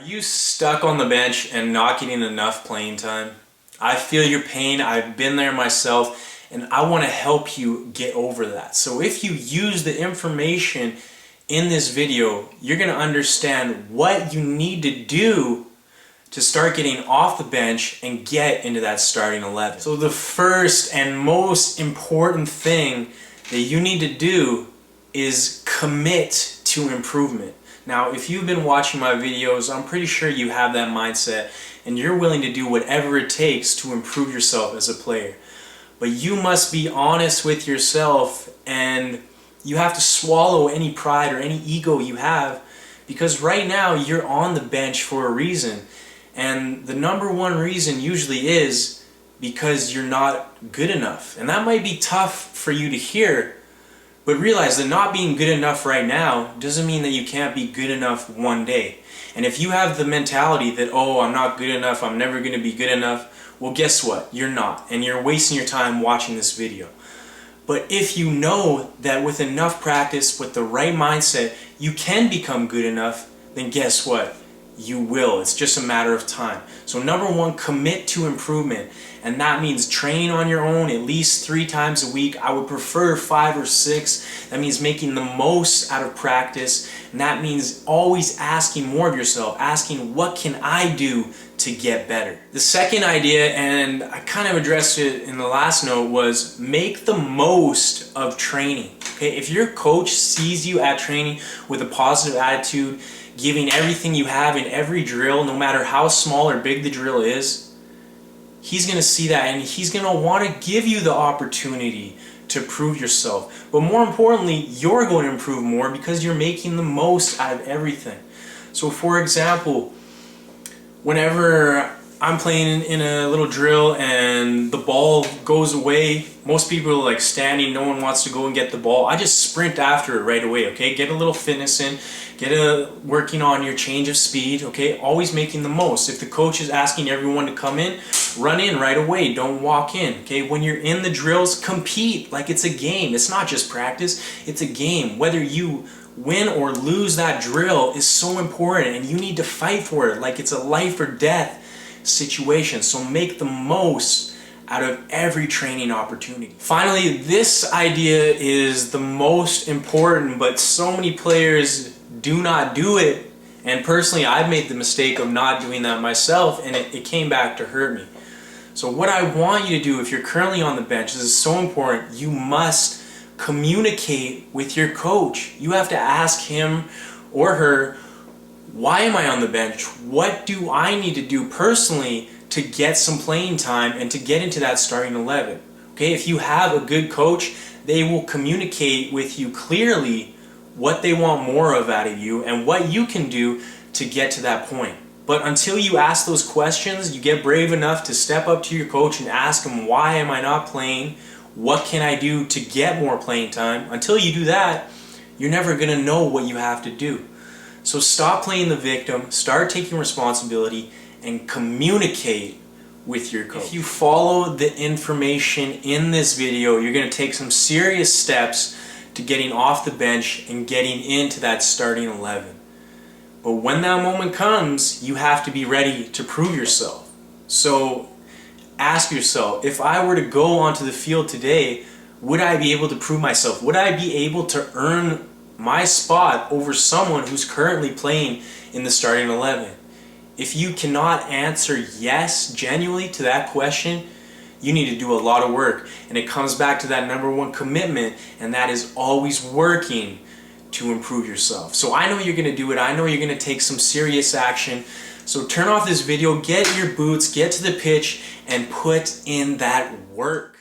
you stuck on the bench and not getting enough playing time? I feel your pain. I've been there myself, and I want to help you get over that. So if you use the information in this video, you're going to understand what you need to do to start getting off the bench and get into that starting 11. So the first and most important thing that you need to do is commit to improvement. Now, if you've been watching my videos, I'm pretty sure you have that mindset and you're willing to do whatever it takes to improve yourself as a player. But you must be honest with yourself, and you have to swallow any pride or any ego you have, because right now you're on the bench for a reason. And the number one reason usually is because you're not good enough. And that might be tough for you to hear, but realize that not being good enough right now doesn't mean that you can't be good enough one day. And if you have the mentality that, oh, I'm not good enough, I'm never going to be good enough, well, guess what? You're not. And you're wasting your time watching this video. But if you know that with enough practice, with the right mindset, you can become good enough, then guess what? You will. It's just a matter of time. So number one, commit to improvement. And that means training on your own at least 3 times a week. I would prefer 5 or 6. That means making the most out of practice. And that means always asking more of yourself, asking, what can I do to get better? The second idea, and I kind of addressed it in the last note, was make the most of training. Okay, if your coach sees you at training with a positive attitude, giving everything you have in every drill, no matter how small or big the drill is, he's going to see that and he's going to want to give you the opportunity to prove yourself. But more importantly, you're going to improve more because you're making the most out of everything. So for example, whenever I'm playing in a little drill and the ball goes away, most people are like standing, no one wants to go and get the ball. I just sprint after it right away, okay? Get a little fitness in, working on your change of speed, okay? Always making the most. If the coach is asking everyone to come in, run in right away, don't walk in, okay? When you're in the drills, compete like it's a game. It's not just practice, it's a game. Whether you win or lose that drill is so important, and you need to fight for it like it's a life or death situation. So make the most out of every training opportunity. Finally, this idea is the most important, but so many players do not do it. And personally, I've made the mistake of not doing that myself, and it came back to hurt me. So what I want you to do if you're currently on the bench, this is so important, you must communicate with your coach. You have to ask him or her, why am I on the bench? What do I need to do personally to get some playing time and to get into that starting 11? Okay, if you have a good coach, they will communicate with you clearly what they want more of out of you and what you can do to get to that point. But until you ask those questions, you get brave enough to step up to your coach and ask him, why am I not playing? What can I do to get more playing time? Until you do that, you're never going to know what you have to do. So stop playing the victim, start taking responsibility, and communicate with your coach. If you follow the information in this video, you're going to take some serious steps to getting off the bench and getting into that starting 11. But when that moment comes, you have to be ready to prove yourself. So ask yourself, if I were to go onto the field today, would I be able to prove myself? Would I be able to earn my spot over someone who's currently playing in the starting 11? If you cannot answer yes genuinely to that question, you need to do a lot of work. And it comes back to that number one commitment, and that is always working to improve yourself. So I know you're going to do it. I know you're going to take some serious action. So turn off this video, get your boots, get to the pitch, and put in that work.